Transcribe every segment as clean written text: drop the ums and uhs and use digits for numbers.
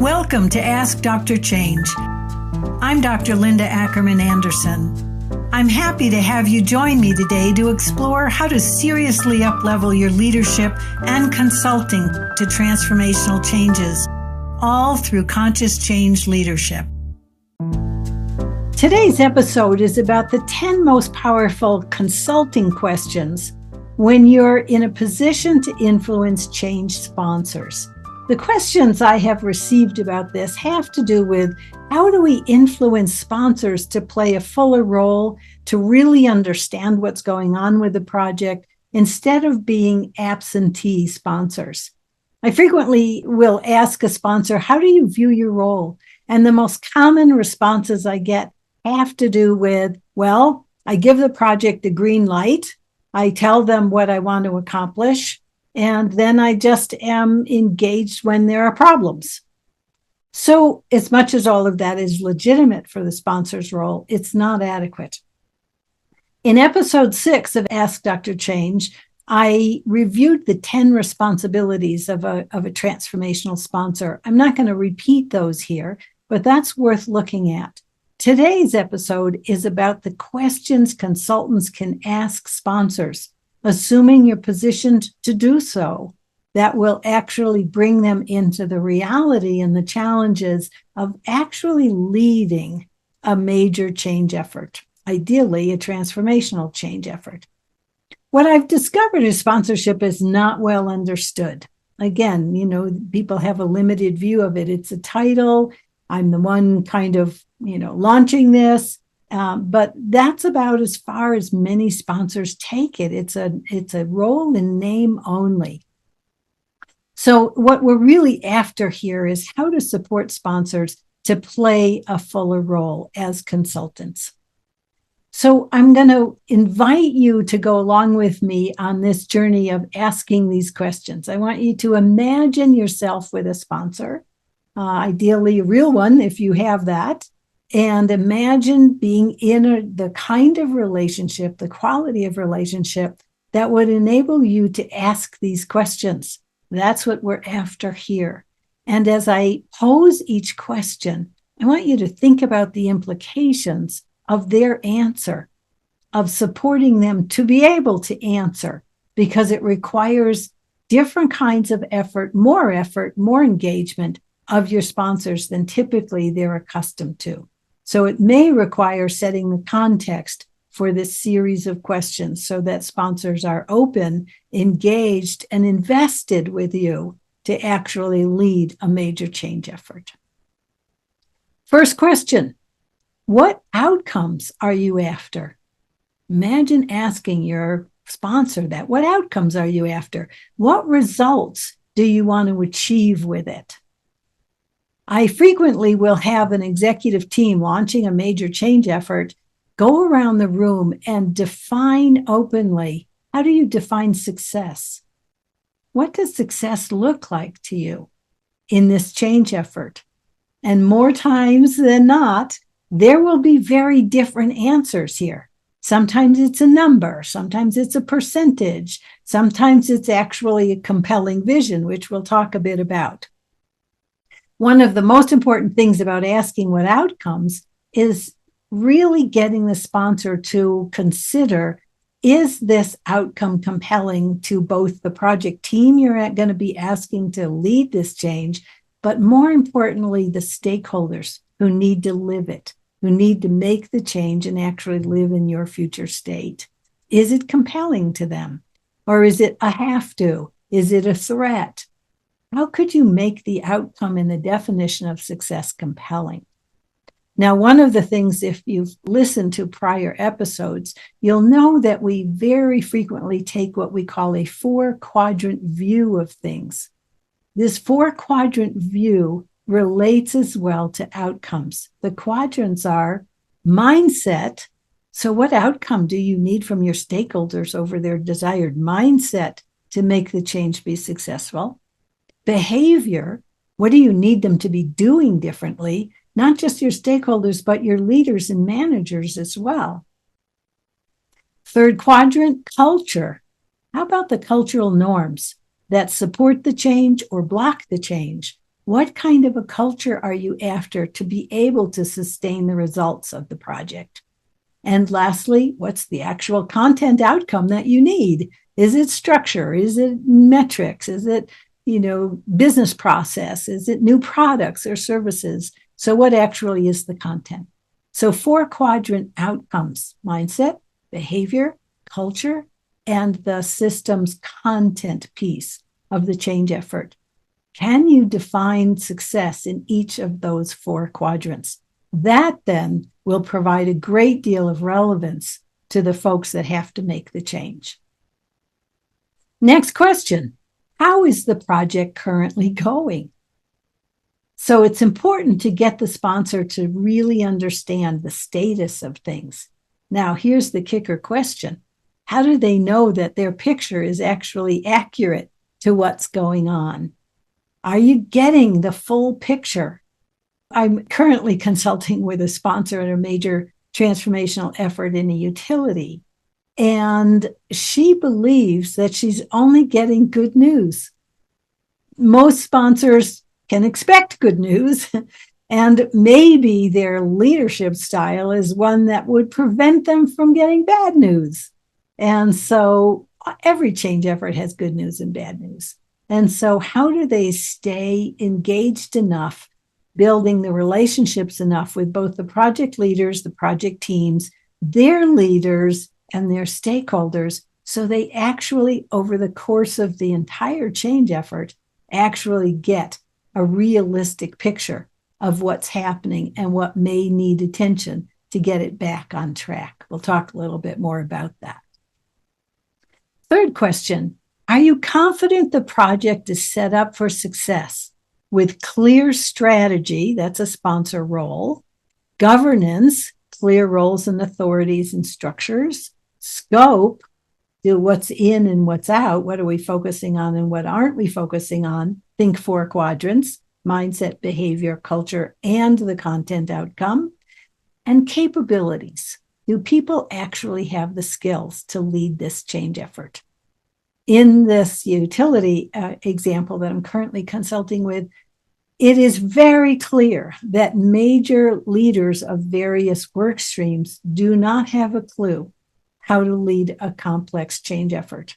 Welcome to Ask Dr. Change. I'm Dr. Linda Ackerman Anderson. I'm happy to have you join me today to explore how to seriously uplevel your leadership and consulting to transformational changes, all through conscious change leadership. Today's episode is about the 10 most powerful consulting questions when you're in a position to influence change sponsors. The questions I have received about this have to do with how do we influence sponsors to play a fuller role, to really understand what's going on with the project, instead of being absentee sponsors. I frequently will ask a sponsor, how do you view your role? And the most common responses I get have to do with, well, I give the project a green light. I tell them what I want to accomplish. And then I just am engaged when there are problems. So as much as all of that is legitimate for the sponsor's role, it's not adequate. In episode 6 of Ask Dr. Change, I reviewed the 10 responsibilities of a transformational sponsor. I'm not going to repeat those here, but that's worth looking at. Today's episode is about the questions consultants can ask sponsors, assuming you're positioned to do so, that will actually bring them into the reality and the challenges of actually leading a major change effort, ideally a transformational change effort. What I've discovered is sponsorship is not well understood. Again, people have a limited view of it. It's a title. I'm the one kind of, launching this. But that's about as far as many sponsors take it. It's a role in name only. So what we're really after here is how to support sponsors to play a fuller role as consultants. So I'm going to invite you to go along with me on this journey of asking these questions. I want you to imagine yourself with a sponsor, ideally a real one if you have that. And imagine being in the kind of relationship, the quality of relationship that would enable you to ask these questions. That's what we're after here. And as I pose each question, I want you to think about the implications of their answer, of supporting them to be able to answer, because it requires different kinds of effort, more engagement of your sponsors than typically they're accustomed to. So it may require setting the context for this series of questions so that sponsors are open, engaged, and invested with you to actually lead a major change effort. First question, what outcomes are you after? Imagine asking your sponsor that. What outcomes are you after? What results do you want to achieve with it? I frequently will have an executive team launching a major change effort go around the room and define openly, how do you define success? What does success look like to you in this change effort? And more times than not, there will be very different answers here. Sometimes it's a number, sometimes it's a percentage, sometimes it's actually a compelling vision, which we'll talk a bit about. One of the most important things about asking what outcomes is really getting the sponsor to consider, is this outcome compelling to both the project team you're going to be asking to lead this change, but more importantly, the stakeholders who need to live it, who need to make the change and actually live in your future state. Is it compelling to them? Or is it a have to? Is it a threat? How could you make the outcome in the definition of success compelling? Now, one of the things, if you've listened to prior episodes, you'll know that we very frequently take what we call a 4-quadrant view of things. This 4-quadrant view relates as well to outcomes. The quadrants are mindset. So what outcome do you need from your stakeholders over their desired mindset to make the change be successful? Behavior, what do you need them to be doing differently? Not just your stakeholders, but your leaders and managers as well. 3rd quadrant, culture. How about the cultural norms that support the change or block the change? What kind of a culture are you after to be able to sustain the results of the project? And lastly, what's the actual content outcome that you need? Is it structure? Is it metrics? Is it, business process? Is it new products or services? So what actually is the content? So 4-quadrant outcomes: mindset, behavior, culture, and the system's content piece of the change effort. Can you define success in each of those 4 quadrants? That then will provide a great deal of relevance to the folks that have to make the change. Next question: how is the project currently going? So it's important to get the sponsor to really understand the status of things. Now, here's the kicker question: how do they know that their picture is actually accurate to what's going on? Are you getting the full picture? I'm currently consulting with a sponsor in a major transformational effort in a utility, and she believes that she's only getting good news. Most sponsors can expect good news, and maybe their leadership style is one that would prevent them from getting bad news. And so every change effort has good news and bad news. And so how do they stay engaged enough, building the relationships enough with both the project leaders, the project teams, their leaders, and their stakeholders, so they actually, over the course of the entire change effort, actually get a realistic picture of what's happening and what may need attention to get it back on track? We'll talk a little bit more about that. Third question: are you confident the project is set up for success with clear strategy? That's a sponsor role. Governance, clear roles and authorities and structures. Scope, do what's in and what's out. What are we focusing on and what aren't we focusing on? Think 4 quadrants: mindset, behavior, culture, and the content outcome. And capabilities. Do people actually have the skills to lead this change effort? In this utility example that I'm currently consulting with, it is very clear that major leaders of various work streams do not have a clue how to lead a complex change effort.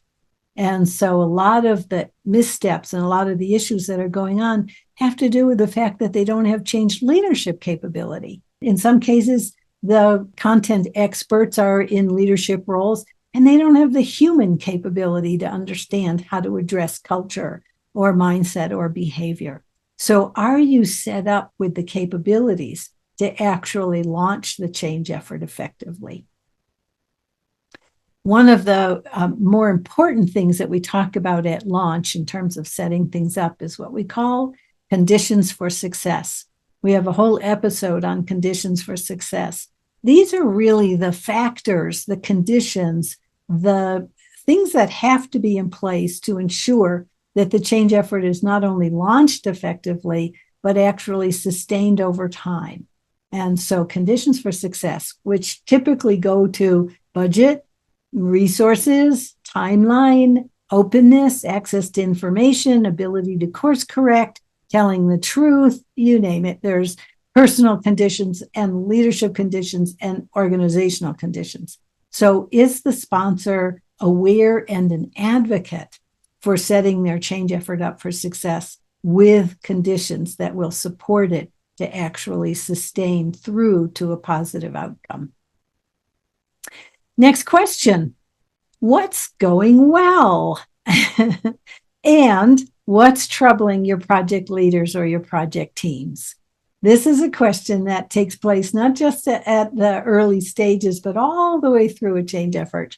And so a lot of the missteps and a lot of the issues that are going on have to do with the fact that they don't have change leadership capability. In some cases, the content experts are in leadership roles, and they don't have the human capability to understand how to address culture or mindset or behavior. So are you set up with the capabilities to actually launch the change effort effectively? One of the more important things that we talk about at launch in terms of setting things up is what we call conditions for success. We have a whole episode on conditions for success. These are really the factors, the conditions, the things that have to be in place to ensure that the change effort is not only launched effectively, but actually sustained over time. And so conditions for success, which typically go to budget, resources, timeline, openness, access to information, ability to course correct, telling the truth, you name it. There's personal conditions and leadership conditions and organizational conditions. So is the sponsor aware and an advocate for setting their change effort up for success with conditions that will support it to actually sustain through to a positive outcome? Next question: what's going well? And what's troubling your project leaders or your project teams? This is a question that takes place not just at the early stages, but all the way through a change effort.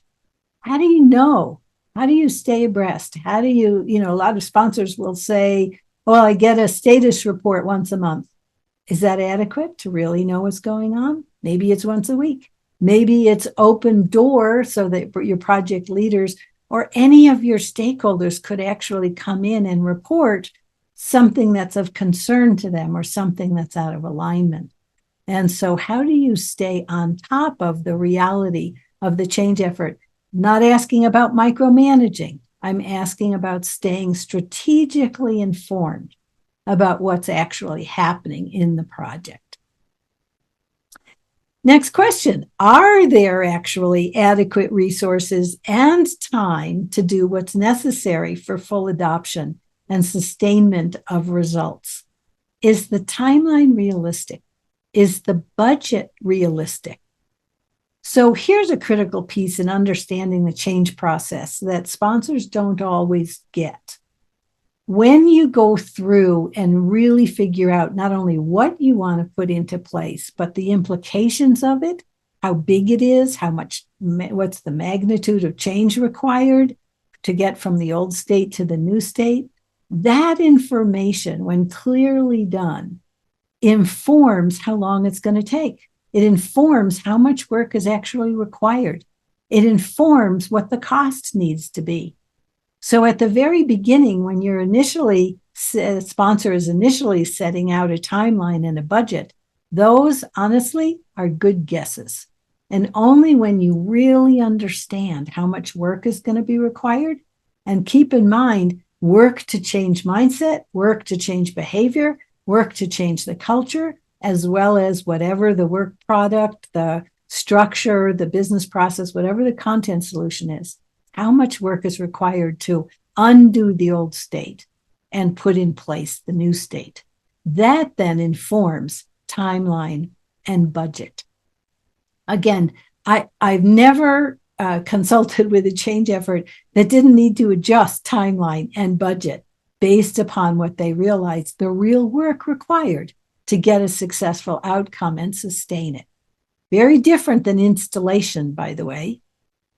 How do you know? How do you stay abreast? How do you, a lot of sponsors will say, well, I get a status report once a month. Is that adequate to really know what's going on? Maybe it's once a week. Maybe it's open door so that your project leaders or any of your stakeholders could actually come in and report something that's of concern to them or something that's out of alignment. And so how do you stay on top of the reality of the change effort? Not asking about micromanaging. I'm asking about staying strategically informed. about what's actually happening in the project. Next question. Are there actually adequate resources and time to do what's necessary for full adoption and sustainment of results? Is the timeline realistic? Is the budget realistic? So here's a critical piece in understanding the change process that sponsors don't always get. When you go through and really figure out not only what you want to put into place, but the implications of it, how big it is, what's the magnitude of change required to get from the old state to the new state, that information, when clearly done, informs how long it's going to take. It informs how much work is actually required. It informs what the cost needs to be. So at the very beginning, when sponsor is initially setting out a timeline and a budget, those honestly are good guesses. And only when you really understand how much work is going to be required, and keep in mind, work to change mindset, work to change behavior, work to change the culture, as well as whatever the work product, the structure, the business process, whatever the content solution is, how much work is required to undo the old state and put in place the new state. That then informs timeline and budget. Again, I've never consulted with a change effort that didn't need to adjust timeline and budget based upon what they realized the real work required to get a successful outcome and sustain it. Very different than installation, by the way.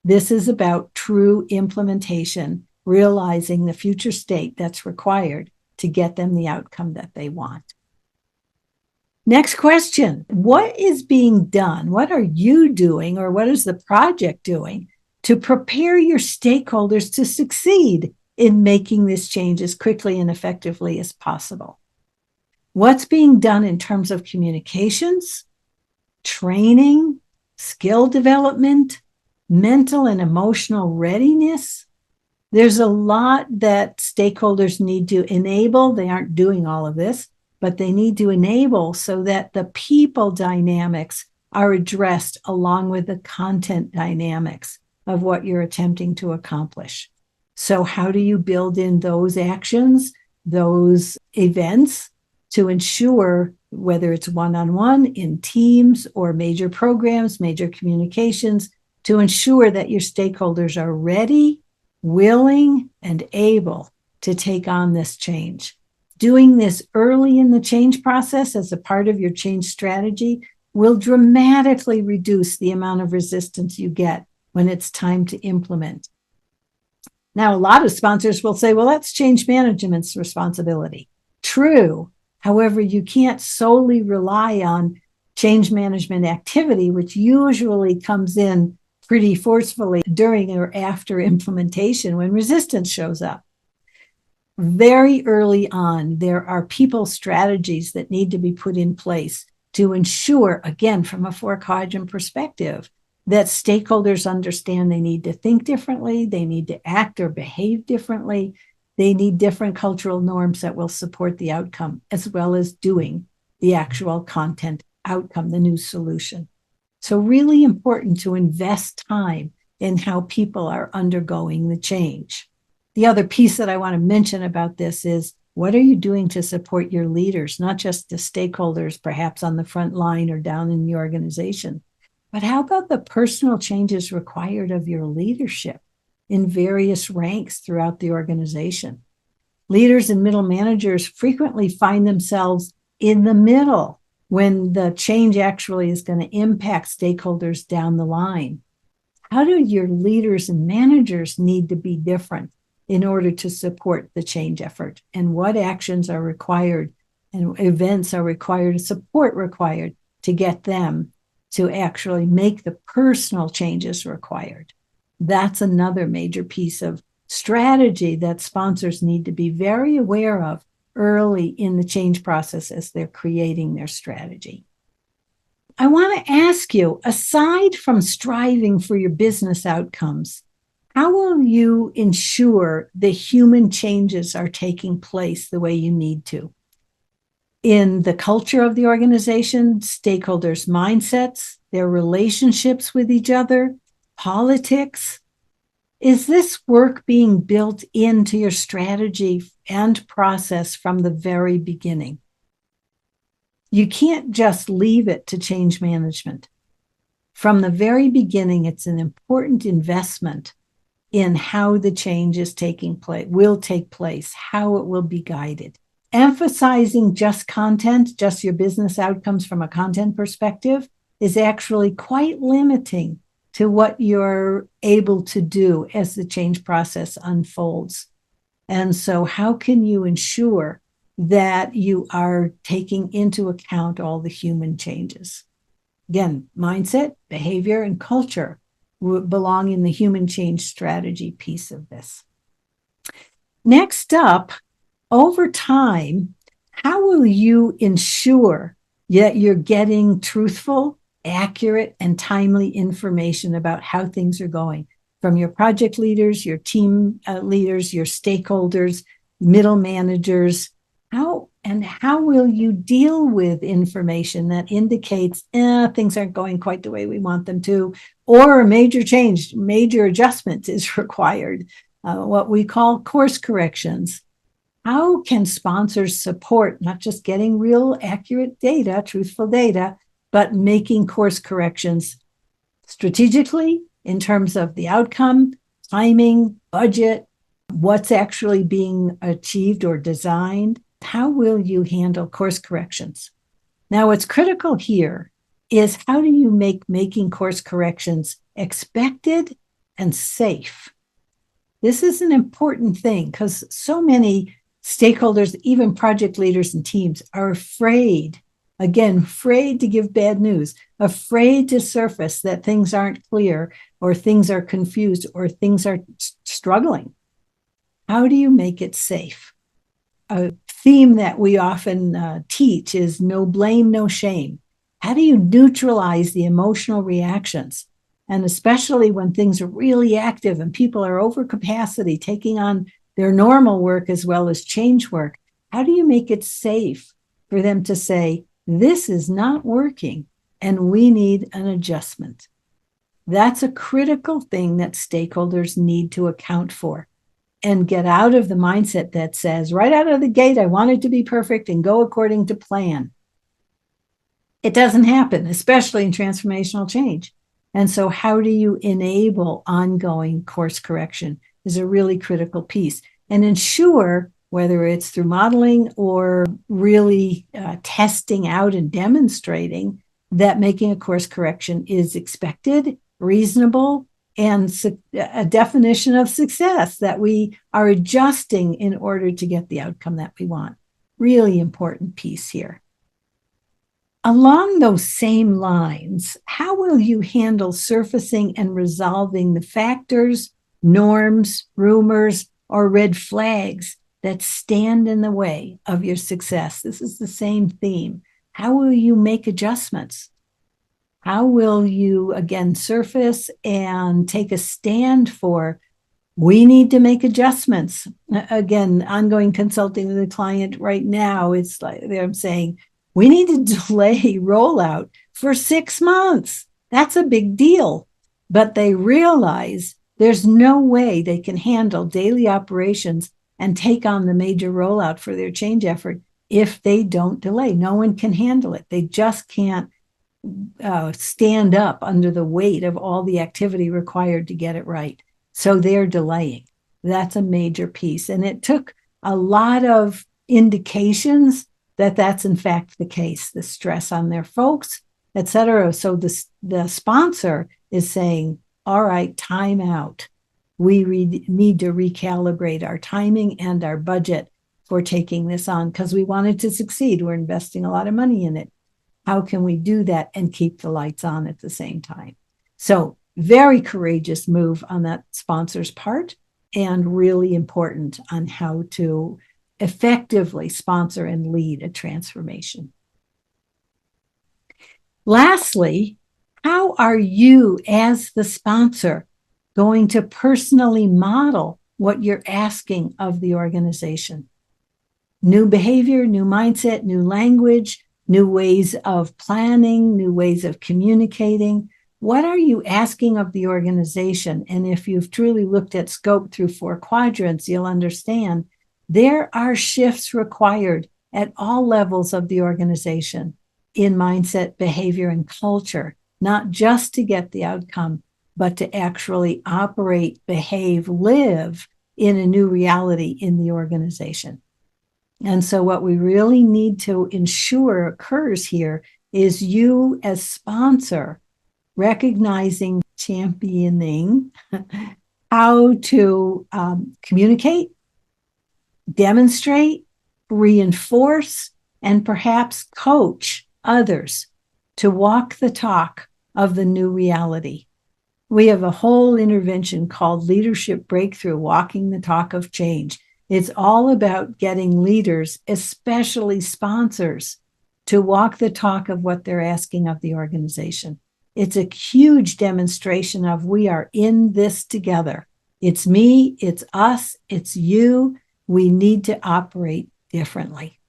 This is about true implementation, realizing the future state that's required to get them the outcome that they want. Next question. What is being done? What are you doing, or what is the project doing to prepare your stakeholders to succeed in making this change as quickly and effectively as possible? What's being done in terms of communications, training, skill development, mental and emotional readiness? There's a lot that stakeholders need to enable. They aren't doing all of this, but they need to enable so that the people dynamics are addressed along with the content dynamics of what you're attempting to accomplish. So how do you build in those actions, those events, to ensure, whether it's one-on-one, in teams, or major programs, major communications, to ensure that your stakeholders are ready, willing, and able to take on this change. Doing this early in the change process as a part of your change strategy will dramatically reduce the amount of resistance you get when it's time to implement. Now, a lot of sponsors will say, well, that's change management's responsibility. True. However, you can't solely rely on change management activity, which usually comes in pretty forcefully during or after implementation when resistance shows up. Very early on, there are people strategies that need to be put in place to ensure, again, from a four-quadrant perspective, that stakeholders understand they need to think differently, they need to act or behave differently, they need different cultural norms that will support the outcome, as well as doing the actual content outcome, the new solution. So really important to invest time in how people are undergoing the change. The other piece that I want to mention about this is, what are you doing to support your leaders, not just the stakeholders, perhaps on the front line or down in the organization, but how about the personal changes required of your leadership in various ranks throughout the organization? Leaders and middle managers frequently find themselves in the middle when the change actually is going to impact stakeholders down the line. How do your leaders and managers need to be different in order to support the change effort? And what actions are required and events are required, support required to get them to actually make the personal changes required? That's another major piece of strategy that sponsors need to be very aware of early in the change process as they're creating their strategy. I want to ask you, aside from striving for your business outcomes, how will you ensure the human changes are taking place the way you need to? in the culture of the organization, stakeholders' mindsets, their relationships with each other, politics. Is this work being built into your strategy and process from the very beginning? You can't just leave it to change management. From the very beginning, it's an important investment in how the change is will take place, how it will be guided. Emphasizing just content, just your business outcomes from a content perspective, is actually quite limiting to what you're able to do as the change process unfolds. And so how can you ensure that you are taking into account all the human changes? Again, mindset, behavior, and culture belong in the human change strategy piece of this. Next up, over time, how will you ensure that you're getting truthful, accurate, and timely information about how things are going from your project leaders, your team leaders, your stakeholders, middle managers? How will you deal with information that indicates things aren't going quite the way we want them to, or a major change, major adjustment is required, what we call course corrections? How can sponsors support not just getting real accurate data, truthful data, but making course corrections strategically in terms of the outcome, timing, budget, what's actually being achieved or designed? How will you handle course corrections? Now, what's critical here is how do you make making course corrections expected and safe? This is an important thing because so many stakeholders, even project leaders and teams, are afraid to give bad news, afraid to surface that things aren't clear or things are confused or things are struggling. How do you make it safe? A theme that we often teach is no blame, no shame. How do you neutralize the emotional reactions? And especially when things are really active and people are over capacity, taking on their normal work as well as change work, how do you make it safe for them to say, this is not working and we need an adjustment? That's a critical thing that stakeholders need to account for and get out of the mindset that says, right out of the gate, I want it to be perfect and go according to plan. It doesn't happen, especially in transformational change. And so how do you enable ongoing course correction is a really critical piece, and ensure, whether it's through modeling or really testing out and demonstrating, that making a course correction is expected, reasonable, and a definition of success, that we are adjusting in order to get the outcome that we want. Really important piece here. Along those same lines, how will you handle surfacing and resolving the factors, norms, rumors, or red flags that stand in the way of your success? This is the same theme. How will you make adjustments? How will you, again, surface and take a stand for, we need to make adjustments? Again, ongoing consulting with a client right now, it's like they're saying, we need to delay rollout for 6 months. That's a big deal. But they realize there's no way they can handle daily operations and take on the major rollout for their change effort if they don't delay. No one can handle it. They just can't stand up under the weight of all the activity required to get it right. So they're delaying. That's a major piece. And it took a lot of indications that that's in fact the case, the stress on their folks, et cetera. So the sponsor is saying, all right, time out. We need to recalibrate our timing and our budget for taking this on because we want it to succeed. We're investing a lot of money in it. How can we do that and keep the lights on at the same time? So very courageous move on that sponsor's part, and really important on how to effectively sponsor and lead a transformation. Lastly, how are you as the sponsor going to personally model what you're asking of the organization? New behavior, new mindset, new language, new ways of planning, new ways of communicating. What are you asking of the organization? And if you've truly looked at scope through 4 quadrants, you'll understand there are shifts required at all levels of the organization in mindset, behavior, and culture, not just to get the outcome, but to actually operate, behave, live in a new reality in the organization. And so what we really need to ensure occurs here is you as sponsor recognizing, championing how to communicate, demonstrate, reinforce, and perhaps coach others to walk the talk of the new reality. We have a whole intervention called Leadership Breakthrough, Walking the Talk of Change. It's all about getting leaders, especially sponsors, to walk the talk of what they're asking of the organization. It's a huge demonstration of we are in this together. It's me, it's us, it's you. We need to operate differently.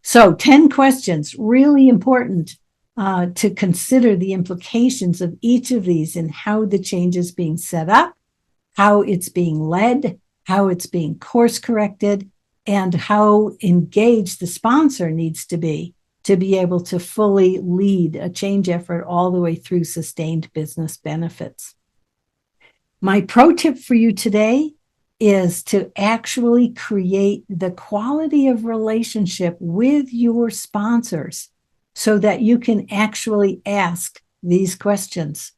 So 10 questions, really important to consider the implications of each of these and how the change is being set up, how it's being led, how it's being course corrected, and how engaged the sponsor needs to be able to fully lead a change effort all the way through sustained business benefits. My pro tip for you today is to actually create the quality of relationship with your sponsors so that you can actually ask these questions.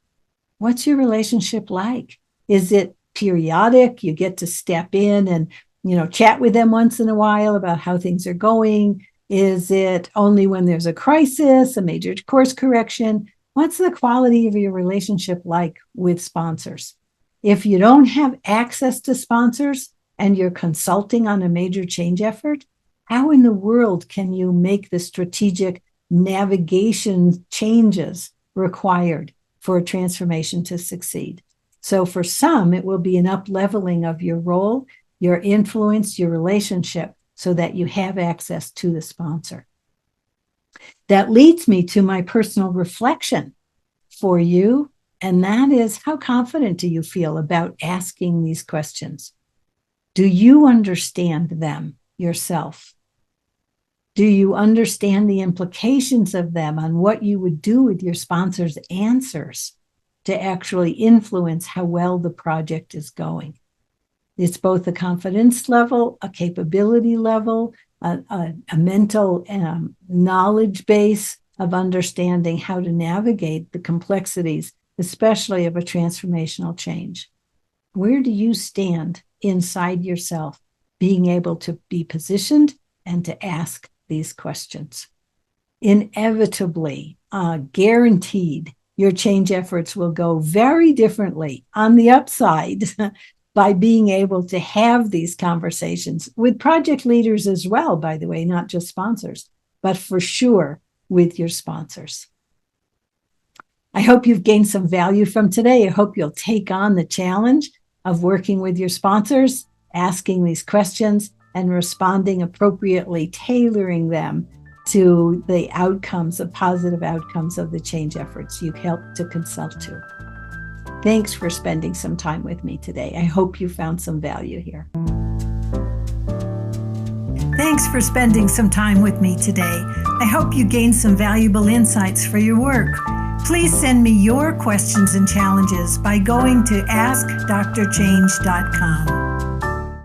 What's your relationship like? Is it periodic? You get to step in and, chat with them once in a while about how things are going. Is it only when there's a crisis, a major course correction? What's the quality of your relationship like with sponsors? If you don't have access to sponsors and you're consulting on a major change effort, how in the world can you make the strategic navigation changes required for a transformation to succeed? So for some, it will be an up-leveling of your role, your influence, your relationship, so that you have access to the sponsor. That leads me to my personal reflection for you, and that is, how confident do you feel about asking these questions? Do you understand them yourself? Do you understand the implications of them on what you would do with your sponsor's answers to actually influence how well the project is going? It's both a confidence level, a capability level, a mental knowledge base of understanding how to navigate the complexities, especially of a transformational change. Where do you stand inside yourself, being able to be positioned and to ask these questions? Inevitably, guaranteed, your change efforts will go very differently on the upside by being able to have these conversations with project leaders as well, by the way, not just sponsors, but for sure with your sponsors. I hope you've gained some value from today. I hope you'll take on the challenge of working with your sponsors, asking these questions, and responding appropriately, tailoring them to the outcomes, the positive outcomes of the change efforts you helped to consult to. Thanks for spending some time with me today. I hope you found some value here. Thanks for spending some time with me today. I hope you gained some valuable insights for your work. Please send me your questions and challenges by going to askdrchange.com.